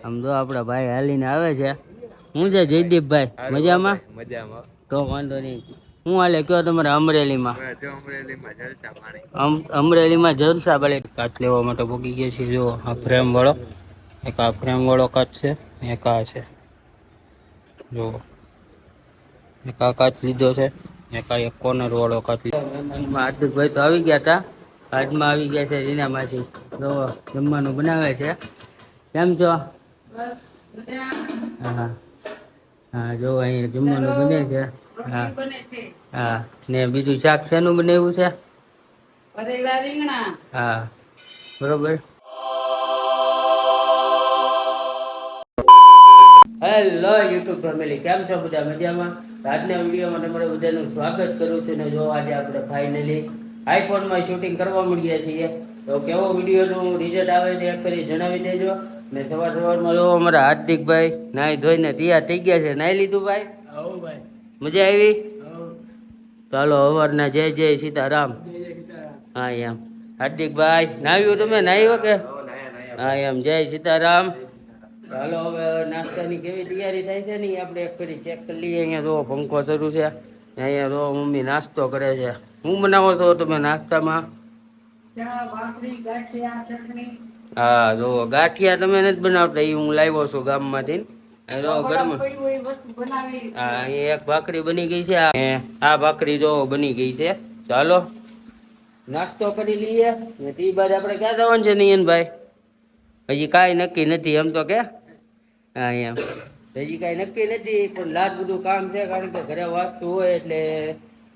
આમ તો આપડા ભાઈ હાલીને આવે છે. હું છે જયદીપભાઈ મજામાં? મજામાં. તો વાંધો નહીં. હું હાલે કયો તમારે અમરેલીમાં? અમરેલીમાં જલસા બળે કાચ લેવા માટે ભોગી ગયા છે. જો આ ફ્રેમ વાળો, એક આ ફ્રેમ વાળો કાચ છે, એક આ છે. જો એક આ કાચ લીધો છે, એક આ એક કોર્નર વાળો કાચ. હાર્દિકભાઈ તો આવી ગયા હતા. હાથમાં આવી ગયા છે રીના માસી. જો જમવાનું બનાવે છે. કેમ છો? બસ હા હા, જો અહીંયા જમવાનું બને છે. હા હા, ને બીજું શાક શેનું બનાવ્યું છે? ભરેલા રીંગણા. હા બરોબર. હેલો યુટ્યુબ ફેમિલી, કેમ છો બધા? મજામાં? આજના વિડીયોમાં તમારું બધાનું સ્વાગત કરું છું. ને જો આજે આપણે ફાઇનલી આઈફોનમાં શૂટિંગ કરવા મળ્યા છીએ. તો કેવો વિડીયોનું રિઝલ્ટ આવે છે એક કરી જણાવી દેજો. ને સવારમાં જો અમારા હાર્દિકભાઈ નાઈ ધોઈને તૈયાર થઈ ગયા છે. નાઈ લીધું ભાઈ? ભાઈ મજા આવી? ચાલો અવારના જય જય સીતારામ. હા એમ હાર્દિકભાઈ નાવ્યું તમે? નાહ્યો કે? હા એમ જય સીતારામ. ચાલો હવે નાસ્તાની કેવી તૈયારી થાય છે ને આપણે એક ફરી ચેક કરી લઈએ. અહીંયા જો પંખો શરૂ છે. અહીંયા જો મમ્મી નાસ્તો કરે છે. શું બનાવો છો તમે નાસ્તામાં? હા જો ગાંઠિયા તમે નથી બનાવતા, એ હું લાવ્યો છું ગામમાંથી. હા એક ભાખરી બની ગઈ છે. આ ભાખરી જો બની ગઈ છે. ચાલો નાસ્તો કરી લઈએ. તે બાદ આપણે ક્યાં જવાનું છે નિયનભાઈ? હજી કાંઈ નક્કી નથી એમ તો કે. હા એમ હજી કાંઈ નક્કી નથી, પણ લાજ બધું કામ છે. કારણ કે ઘરે વાસ્તુ હોય એટલે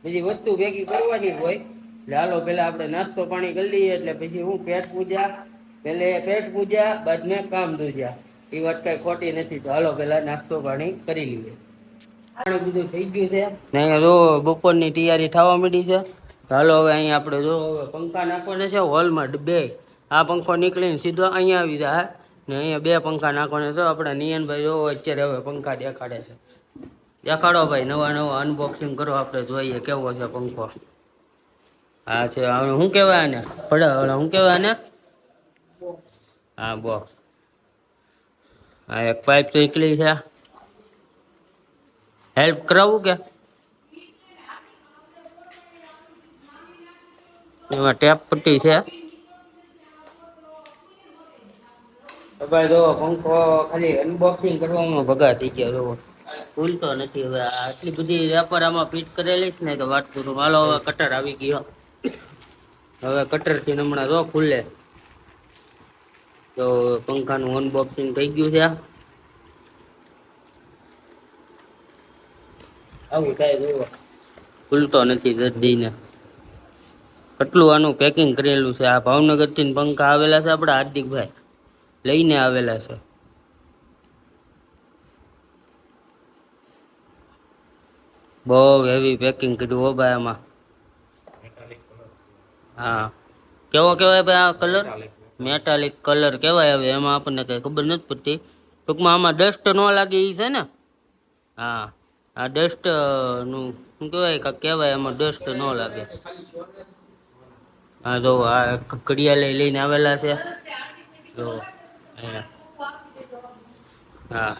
બધી વસ્તુ ભેગી કરવાની હોય. એટલે હાલો પેલા આપણે નાસ્તો પાણી કરી લઈએ, એટલે પછી હું પેટ પૂજા, પેલે પેટ પૂજા બાદ મેં કામ દૂજ્યા. એ વાત કઈ ખોટી નથી. તો હાલો પેલા નાસ્તો પાણી કરી લઈએ. પાણી બધું થઈ ગયું છે ને અહીંયા જો બપોરની તૈયારી થવા માંડી છે. હાલો હવે અહીંયા આપણે જો હવે પંખા નાખવાના છે હોલમાં બે. આ પંખો નીકળીને સીધો અહીંયા આવી જાય ને અહીંયા બે પંખા નાખવાના. તો આપણા નિયનભાઈ જો અત્યારે હવે પંખા દેખાડે છે. દેખાડો ભાઈ, નવા નવા અનબોક્સિંગ કરો, આપણે જોઈએ કેવો છે પંખો. હા છે શું કહેવાય આને? શું કહેવાય આને? હા બોક્સ. હા એક પાઇપ નીકળી છે. હેલ્પ કરાવું કે? એમાં ટેપ પટ્ટી છે. ભાઈ જો પંખો ખાલી અનબોક્સિંગ કરવામાં ભગા થઈ ગયા. જો ખુલતો નથી. હવે આટલી બધી વેપાર આમાં ફિટ કરેલી છે ને તો વાત કરું. હાલો હવે કટર આવી ગયો. હવે કટર થી હમણાં જો ખુલે. તો પંખાનું અનબોક્સિંગ થઈ ગયું છે. આવું થાય જો ખુલતો નથી જલ્દીને. કેટલું આનું પેકિંગ કરેલું છે. આ ભાવનગર થી પંખા આવેલા છે આપડા હાર્દિકભાઈ લઈને આવેલા છે. બહુ હેવી પેકિંગ કર્યું હો ભાઈ આમાં. હા કેવો કેવાય ભાઈ આ કલર? મેટાલિક કલર કેવાય. હવે એમાં આપણને કઈ ખબર નથી પડતી. ટૂંકમાં આમાં ડસ્ટ ન લાગે એ છે ને? હા આ ડસ્ટ નું શું કહેવાય કહેવાય, એમાં ડસ્ટ ન લાગે. હા જો આ ઘડિયાળ લઈને આવેલા છે. જો હા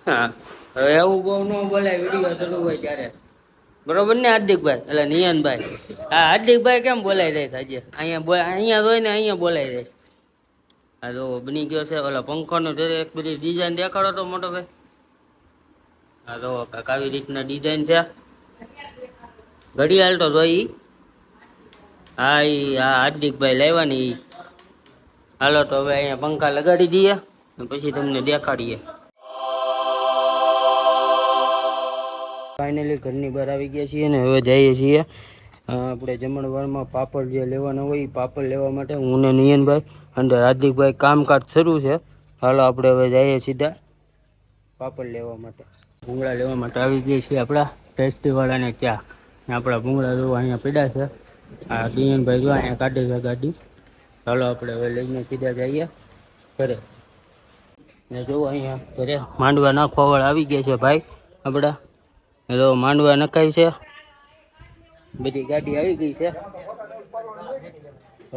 હા હવે એવું બહુ ન બોલાય વિડીયો શરૂ હોય ત્યારે, બરોબર ને હાર્દિકભાઈ? એટલે નિયનભાઈ હા હાર્દિકભાઈ કેમ બોલાઈ જાય આજે? અહીંયા જોઈ ને અહીંયા બોલાઈ જાય. હા જો બની ગયો છે. ઓલા પંખાનો એક બધી ડિઝાઇન દેખાડો તો મોટો ભાઈ. હા તો કાંક આવી રીતના ડિઝાઇન છે. ઘડિયાળ તો જોઈ. હા એ હા હાર્દિકભાઈ લાવ્યા ને. હાલો તો હવે અહીંયા પંખા લગાડી દઈએ પછી તમને દેખાડીએ. ફાઇનલી ઘરની બહાર આવી ગયા છીએ ને હવે જઈએ છીએ આપણે જમણવારમાં પાપડ જે લેવાના હોય એ પાપડ લેવા માટે. હું ને નિયનભાઈ અને હાર્દિકભાઈ કામકાજ શરૂ છે. હાલો આપણે હવે જઈએ સીધા પાપડ લેવા માટે. ભૂંગળા લેવા માટે આવી ગયા છીએ આપણા ટેસ્ટીવાળાને ત્યાં. આપણા ભૂંગળા જોવા અહીંયા પીડા છે. આ નિયનભાઈ જો અહીંયા કાઢે છે ગાડી. ચાલો આપણે હવે લઈને સીધા જઈએ ઘરે. ને જો અહીંયા ઘરે માંડવા નાખવા વાળા આવી ગયા છે ભાઈ આપણા. તો માંડવા નખાય છે. બધી ગાડી આવી ગઈ છે.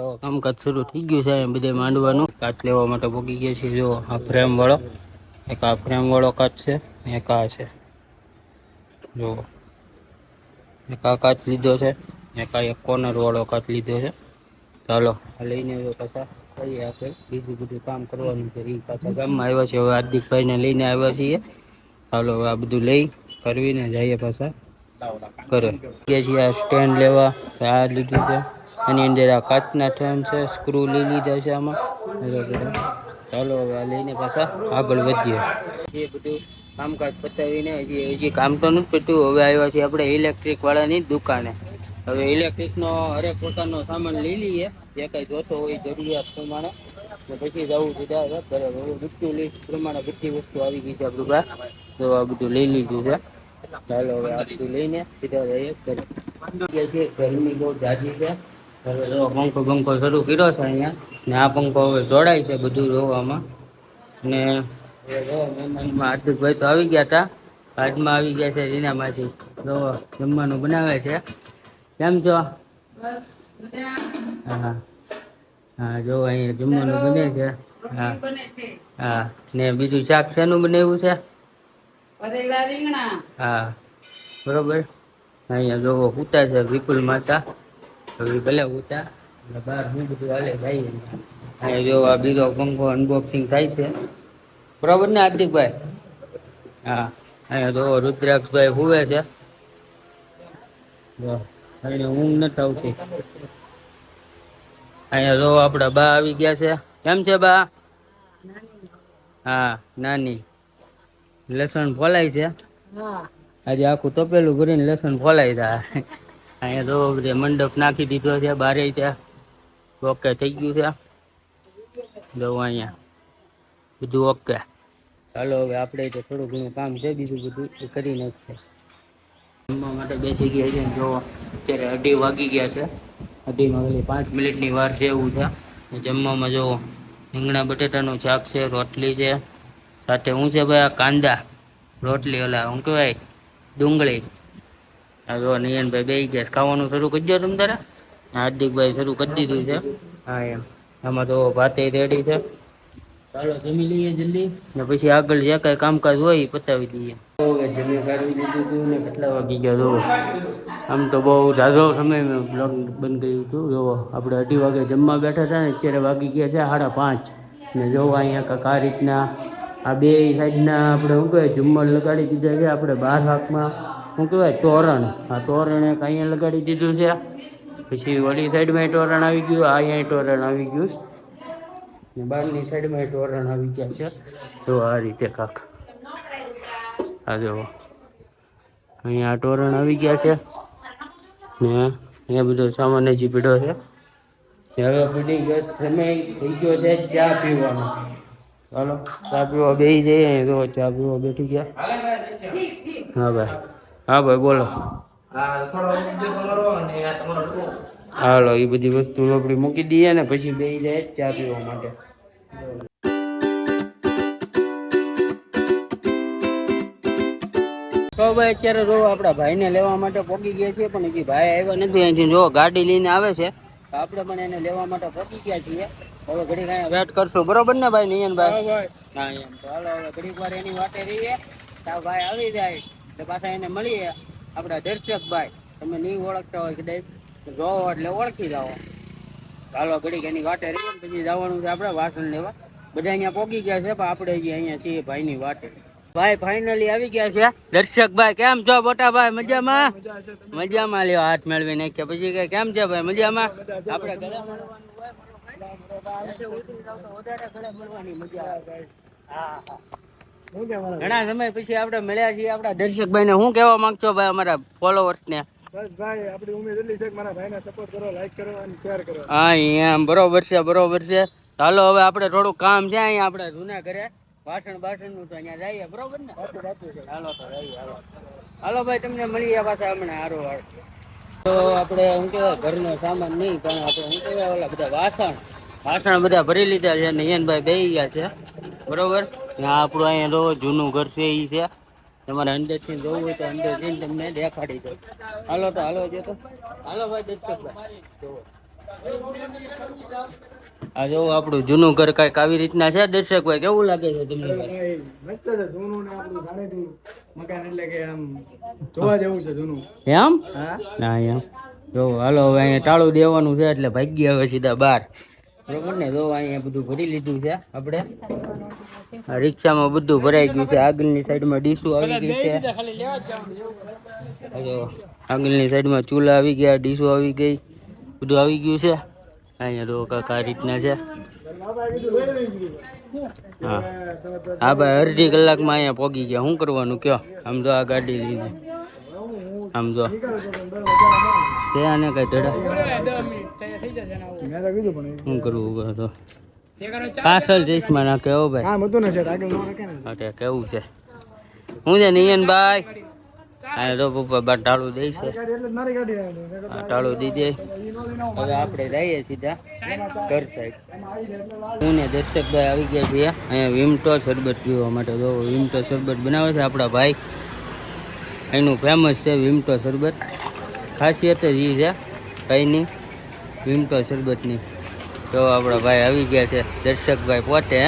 તો કામકાજ શરૂ થઈ ગયું છે બધે માંડવાનું. કાચ લેવા માટે પોગી ગયા છે. જો આ ફ્રેમ વાળો, એક આ ફ્રેમ વાળો કાચ છે, એક આ છે. જો એક આ કાચ લીધો છે, એક આ એક કોર્નર વાળો કાચ લીધો છે. ચાલો લઈને પાછા કરીએ આપણે બીજું બધું કામ કરવાનું છે. એ પાછા ગામમાં આવ્યા છે. હવે હાર્દિકભાઈને લઈને આવ્યા છીએ. ચાલો હવે આ બધું લઈ કરવીને જઈએ પાછા કરે. છીએ આ સ્ટેન્ડ લેવા, આ લીધું છે. એની અંદર આ કાચના સ્ટેન્ડ છે, સ્ક્રૂ લઈ લીધા છે આમાં. ચાલો હવે આ લઈને પાછા આગળ વધીએ. એ બધું કામકાજ પતાવીને હજી કામ તો નથી પત્યું. હવે આવ્યા છીએ આપણે ઇલેક્ટ્રિક વાળાની દુકાને. હવે ઇલેક્ટ્રિકનો હરેક પ્રકારનો સામાન લઈ લઈએ, જે કંઈ જોતો હોય જરૂરિયાત પ્રમાણે. પછી જવું સીધા ઘરે. હવે બધું લિસ્ટ પ્રમાણે બધી વસ્તુ આવી ગઈ છે આપણું પાસે. તો આ બધું લઈ લીધું છે. ચાલો હવે આ બધું લઈને સીધા જઈએ ઘરે. ગરમી બહુ જાજી છે. હવે જો પંખો બંખો શરૂ કર્યો છે અહીંયા, ને આ પંખો હવે જોડાય છે બધું જોવામાં. ને મહેમાનમાં હાર્દિકભાઈ તો આવી ગયા હતા, આજમાં આવી ગયા છે રીના માસી. જો જમવાનું બનાવે છે. કેમ છો? હા હા, જો અહીંયા જમવાનું બને છે. હા હા, ને બીજું શાક શેનું બનાવ્યું છે? હા બરોબર. અહીંયા જો ઉતા છે વિપુલ માસા. હવે ભલે ઉતા બહાર હું બધું હાલે જાય. અહીંયા જો આ બીજો પંખો અનબોક્સિંગ થાય છે, બરોબર ને હાર્દિકભાઈ? હા, અહીંયા જો રુદ્રાક્ષભાઈ હુવે છે. એને ઊંઘ નથી આવતી. અહીંયા જો આપડા બા આવી ગયા છે. કેમ છે બા? હા નાની. લસણ ફોલાય છે. આજે આખું તપેલું ભરીને લસણ ફોલાય હતા. અહીંયા તો બધે મંડપ નાખી દીધો છે બારે ત્યાં. ઓકે થઈ ગયું છે. જો અહીંયા બધું ઓકે. ચાલો હવે આપણે તો થોડું ઘણું કામ છે, બીજું બધું કરી નાખીએ. જમવા માટે બેસી ગયા છે. જો અત્યારે 2:30 વાગી ગયા છે. 2:30 5 મિનિટની વાર છે એવું છે. જમવામાં જો રીંગણા બટેટાનું શાક છે, રોટલી છે, સાથે હું છે ભાઈ આ કાંદા રોટલી, ઓલા હું કહેવાય ડુંગળી. આ જો નિયનભાઈ બે ગયા. ખાવાનું શરૂ કરી દો તમે તારે? હાર્દિકભાઈ શરૂ કરી દીધું છે. હા એમ. આમાં તો ભાતે રેડી છે. ચાલો જમી લઈએ જલ્દી, ને પછી આગળ જે કાંઈ કામકાજ હોય એ પતાવી દઈએ. હવે જમી કાઢવી દીધું હતું ને કેટલા વાગી ગયા જો. આમ તો બહુ ઝાઝો સમય બ્લોગ બંધ કર્યું હતું. જો આપણે 2:30 વાગે જમવા બેઠા હતા ને અત્યારે વાગી ગયા છે 5:30. ને જોવો અહીંયા કાંઈક આ રીતના આ બે સાઈડના આપણે શું કહેવાય ઝુમ્મર લગાડી દીધા છે. આપણે 12 હાથમાં શું કહેવાય તોરણ, આ તોરણ એક અહીંયા લગાડી દીધું છે. પછી વળી સાઈડમાં તોરણ આવી ગયું, આ અહીંયા તોરણ આવી ગયું ને બહારની સાઈડમાં તોરણ આવી ગયા છે. તો આ રીતે કાંક આ જો અહીંયા તોરણ આવી ગયા છે ને અહીંયા બધો સામાન હજી પીડ્યો છે. હવે પીડી ગયો સમય થઈ ગયો છે ચા પીવાનો. ચાલો ચા પીવા બેસી જઈએ. તો ચા પીવા બેઠી ગયા. હા ભાઈ, હા ભાઈ બોલો. હાલો એ બધી વસ્તુ આપણે મૂકી દઈએ ને પછી બેસી જાય ચા પીવા માટે. તો ભાઈ અત્યારે જો આપણા ભાઈને લેવા માટે પહોંચી ગયા છીએ, પણ હજી ભાઈ આવ્યા નથી. અહીંથી જો ગાડી લઈને આવે છે, આપણે પણ એને લેવા માટે પહોંચી ગયા છીએ. હવે ઘડીક અહીંયા વેટ કરશું, બરોબર ને ભાઈ નિયનભાઈ? હા એમ. તો હાલો હવે ઘડીક વાર એની વાટે રહીએ. તો ભાઈ આવી જાય એટલે પાછા એને મળીએ. આપણા દર્શકભાઈ તમે નહીં ઓળખતા હોય કદાચ જોવો એટલે ઓળખી જાઓ. ચાલો ઘડીક એની વાટે રહીએ પછી જવાનું છે આપણે વાસણ લેવા. બધા અહીંયા પહોંચી ગયા છે, પણ આપણે હજી અહીંયા છીએ ભાઈની વાટે. ભાઈ ફાઇનલી આવી ગયા છે. દર્શકભાઈ કેમ છો મોટા ભાઈ? મજામાં? મજામાં. લ્યો હાથ મેળવી નાખ્યા પછી કે કેમ છે ભાઈ? મજામાં. આપણે ગળે ઘણા સમય પછી આપણે મળ્યા છીએ. આપણા દર્શકભાઈ ને શું કહેવા માંગશો ભાઈ અમારા ફોલોવર્સ ને? બસ ભાઈ આપણી ઉમેદ એટલી છે કે મારા ભાઈને સપોર્ટ કરો, લાઈક કરો અને શેર કરો. હા એમ બરોબર છે, બરોબર છે. ચાલો હવે આપણે થોડું કામ છે અહીંયા આપણે જૂના ઘરે વાસણ નું તો અહીંયા જઈએ, બરોબર ને? હાલો તો જઈએ. હાલો ભાઈ તમને મળીએ પાછા હમણાં. સારું હારું. તો આપણે શું કહેવાય ઘરનો સામાન નહીં પણ આપણે શું કહેવાય ઓલા બધા વાસણ બધા ભરી લીધા છે. નયનભાઈ બેસી ગયા છે, બરોબર. આપણું અહીંયા જો જૂનું ઘર છે એ છે. તમારે અંદરથી જોવું હોય તો અંદરથી તમને દેખાડી દો. હાલો તો હાલો જો તો હાલો ભાઈ દર્શકભાઈ જોવો. આ જો આપણું જૂનું ઘર કઈક આવી રીતના છે દર્શકભાઈ, કેવું લાગે છે તમને ભાઈ? ભાઈ મસ્ત છે જૂનું ને આપણું જાણીતું મકાન એટલે કે આમ જોવા જેવું છે જૂનું. એમ હા ના એમ જો હાલો હવે અહીંયા ટાળું દેવાનું છે એટલે ભાગી હવે સીધા બહાર, બરોબર ને? જો અહીંયા બધું ભરી લીધું છે આપણે, આ રિક્ષામાં બધું ભરાઈ ગયું છે. આગળની સાઈડમાં ડીશું આવી ગઈ છે. જો આગળની સાઈડમાં ચૂલા આવી ગયા, ડીશું આવી ગઈ, બધું આવી ગયું છે. અહીંયા જો કાંક આ રીતના છે. હા હા ભાઈ, અડધી કલાકમાં અહીંયા પહોંચી ગયા. શું કરવાનું કયો? આમ જો આ ગાડી લઈને આમ જો છે આને કઈ ઢડા મેં તો કીધું પણ શું કરવું તો પાછળ જઈશમાં નાખે હો ભાઈ. કામ હતું ને છે આગળ ન રાખે ને. અરે કેવું છે, હું છે નિયનભાઈ? હા તો પપ્પા બા ટાળું દઈ છે, ગાડી એટલે જ મારી ગાડી આવે. હા ટાળું દઈ દે. હવે આપણે જઈએ સીધા ઘર સાઈડ. હું ને દર્શકભાઈ આવી ગયા છીએ અહીંયા વિમટો શરબત પીવા માટે. જો વિમટો શરબત બનાવે છે આપણા ભાઈ, એનું ફેમસ છે વિમટો શરબત. ખાસિયત જ એ છે ભાઈની વિમટો શરબતની. તો આપણા ભાઈ આવી ગયા છે દર્શકભાઈ પોતે.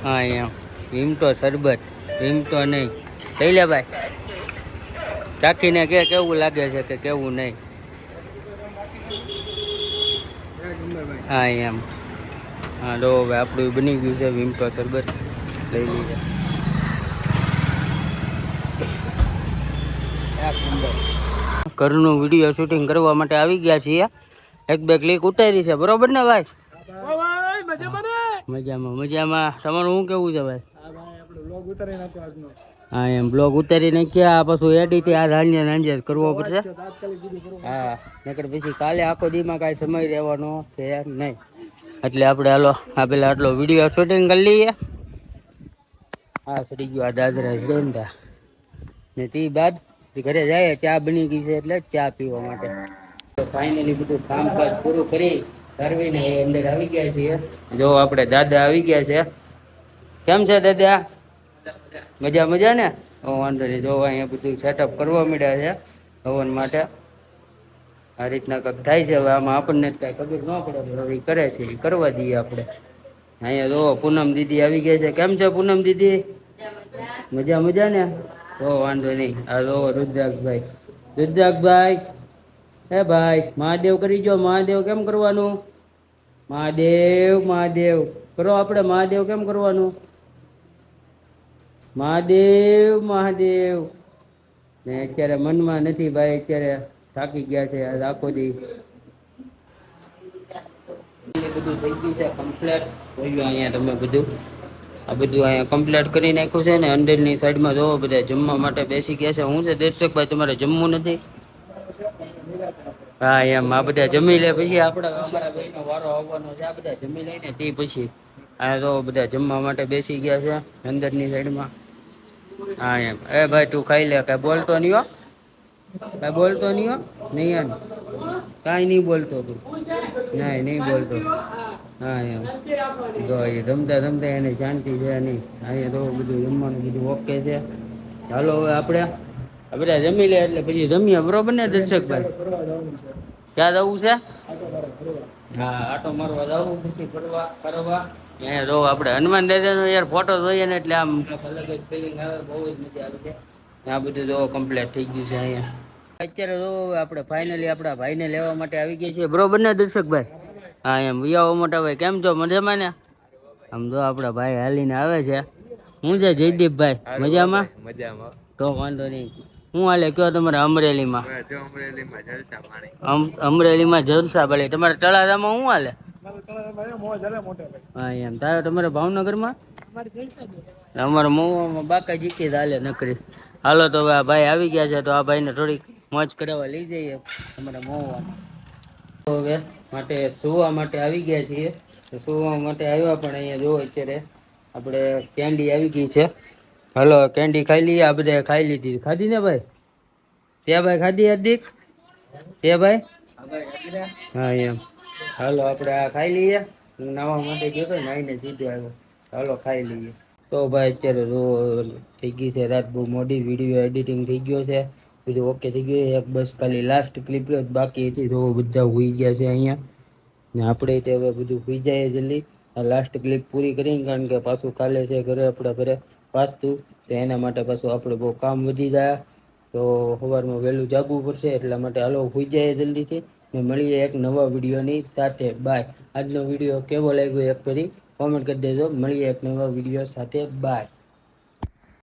હા એમ વિમટો શરબત, વિમટો નહીં. લઈ લે ભાઈ, ચાખીને કે કેવું લાગે છે કે કેવું નહીં. હા એમ હા લો હવે આપણું બની ગયું છે વિમટો શરબત. લઈ લીધે ઘરનું વિડીયો શૂટિંગ કરવા માટે આવી ગયા છીએ. એક બે ક્લિક ઉતારી છે, બરોબર ને ભાઈ? મજામાં મજામાં. તમારું શું કેવું છે ભાઈ? હા ભાઈ આપણે વ્લોગ ઉતારી નાખ્યો આજનો. હા એમ બ્લોગ ઉતારી નાખ્યા, પાછું એડિટ આ સાંજે સાંજે જ કરવો પડશે. તાત્કાલિક કીધું કરો. હા નકર પછી કાલે આખો દીમાં કાંઈ સમય રહેવાનો છે નહીં. એટલે આપણે હાલો આ પેલા આટલો વિડીયો શૂટિંગ કરી લઈએ. હા સડી ગયો આ દાદરા ગંદા ને તે બાદ ઘરે જાય. ચા બની ગઈ છે એટલે ચા પીવા માટે. તો ફાઇનલી બધું કામકાજ પૂરું કરી કરવીને અંદર આવી ગયા છીએ. જો આપણે દાદા આવી ગયા છે. કેમ છે દાદા? મજા મજા ને? વાંધો નહીં. જો અહીંયા બધું સેટઅપ કરવા મળ્યા છે હવન માટે. આ રીતના કંઈક થાય છે. હવે આમાં આપણને જ કાંઈ ખબર ન પડે, હવે એ કરે છે એ કરવા દઈએ આપણે. અહીંયા જો પૂનમ દીદી આવી ગયા છે. કેમ છે પૂનમ દીદી? મજા મજા ને? તો વાંધો નહીં. આ જો રુદ્રાક્ષભાઈ, રુદ્રાક્ષભાઈ હે ભાઈ મહાદેવ કરી જો. મહાદેવ કેમ કરવાનું? મહાદેવ મહાદેવ કરો આપણે. મહાદેવ કેમ કરવાનું? મહાદેવ મહાદેવ. ને અત્યારે મનમાં નથી ભાઈ, અત્યારે થાકી ગયા છે આખો દી. બધું થઈ ગયું છે કમ્પ્લીટ. બોલ્યો અહીંયા તમે બધું આ બધું અહીંયા કમ્પ્લીટ કરી નાખ્યું છે. ને અંદરની સાઈડમાં જોવો બધા જમવા માટે બેસી ગયા છે. હું છે દર્શકભાઈ તમારે જમવું નથી? હા એમ આ બધા જમી લે પછી આપણે અમારા ભાઈનો વારો આવવાનો છે. આ બધા જમી લઈને તે પછી આ તો બધા જમવા માટે બેસી ગયા છે અંદરની સાઈડમાં. હા એમ એ ભાઈ તું ખાઈ લે, કાંઈ બોલતો નહીં હો, કાંઈ બોલતો નહીં હો. નહીં એમ કાંઈ નહીં બોલતો તું? નહીં બોલતો. હા એમ જો એ જમતા જમતા એને શાંતિ છે નહીં. અહીંયા તો બધું જમવાનું બધું ઓકે છે. ચાલો હવે આપણે બધા જમી લે એટલે પછી જમીએ, બરોબર ને દર્શકભાઈ? ફરવા જવાનું છે. ક્યાં જવું છે? આટો મારો ફરવા. હા આટો મારવા જવું પછી ફરવા કરવા. અહીંયા જો આપણે હનુમાન દાદાનો યાર ફોટો જોઈએ ને એટલે આમ અલગ જ ફિલિંગ આવે, બહુ જ મજા આવે છે. આ બધું જો કમ્પ્લીટ થઈ ગયું છે અહીંયા. અત્યારે જો આપણે ફાઇનલી આપણા ભાઈને લેવા માટે આવી ગયા છીએ, બરોબર ને દર્શકભાઈ? હા એમ વિયાવો મોટા ભાઈ કેમ છો? મજામાં ને? આમ જો આપણા ભાઈ હાલીને આવે છે. હું છે જયદીપભાઈ? મજામાં? મજામાં. તો વાંધો નહીં. હું હાલે કયો તમારે અમરેલીમાં? અમરેલીમાં જલસા ભલે. તમારે તળાજામાં શું હાલે? હા એમ તારે તમારે ભાવનગરમાં? અમારે મહુવામાં બાકા જીકી હાલે નકરી. હાલો તો હવે આ ભાઈ આવી ગયા છે તો આ ભાઈને થોડીક મોજ કરાવવા લઈ જઈએ અમારા મહુવા. તો હવે માટે સુવા માટે આવી ગયા છીએ. તો સુવા માટે આવ્યા પણ અહીંયા જો અત્યારે આપણે કેન્ડી આવી ગઈ છે. હાલો કેન્ડી ખાઈ લઈએ. આ બધા ખાઈ લીધી. ખાધી ને ભાઈ? ત્યાં ભાઈ ખાધી હાર્દિક? તે ભાઈ? હા એમ હાલો આપણે આ ખાઈ લઈએ. હું નાવા માટે ગયો તો નાઈને સીધો આવ્યો. હાલો ખાઈ લઈએ. તો ભાઈ અત્યારે જો થઈ ગઈ છે રાત, બહુ મોડી વિડીયો એડિટિંગ થઈ ગયો છે. બધું ઓકે થઈ ગયું. એક બસ ખાલી લાસ્ટ ક્લિપ બાકી હતી, તો બધા હોઈ ગયા છે અહીંયા ને આપણે તે હવે બધું હોઈ જાય જલ્દી. આ લાસ્ટ ક્લિપ પૂરી કરીને, કારણ કે પાછું કાલે છે ઘરે આપણા ઘરે વાસ્તુ, તો એના માટે પાછું આપણે બહુ કામ વધી ગયા, તો સવારમાં વહેલું જાગવું પડશે. એટલા માટે હાલો હોઈ જાય જલ્દીથી ને મળીએ એક નવા વિડીયોની સાથે. બાય. આજનો વિડીયો કેવો લાગ્યો એક ફરી કોમેન્ટ કરી દેજો. મળીએ એક નવા વિડીયો સાથે. બાય.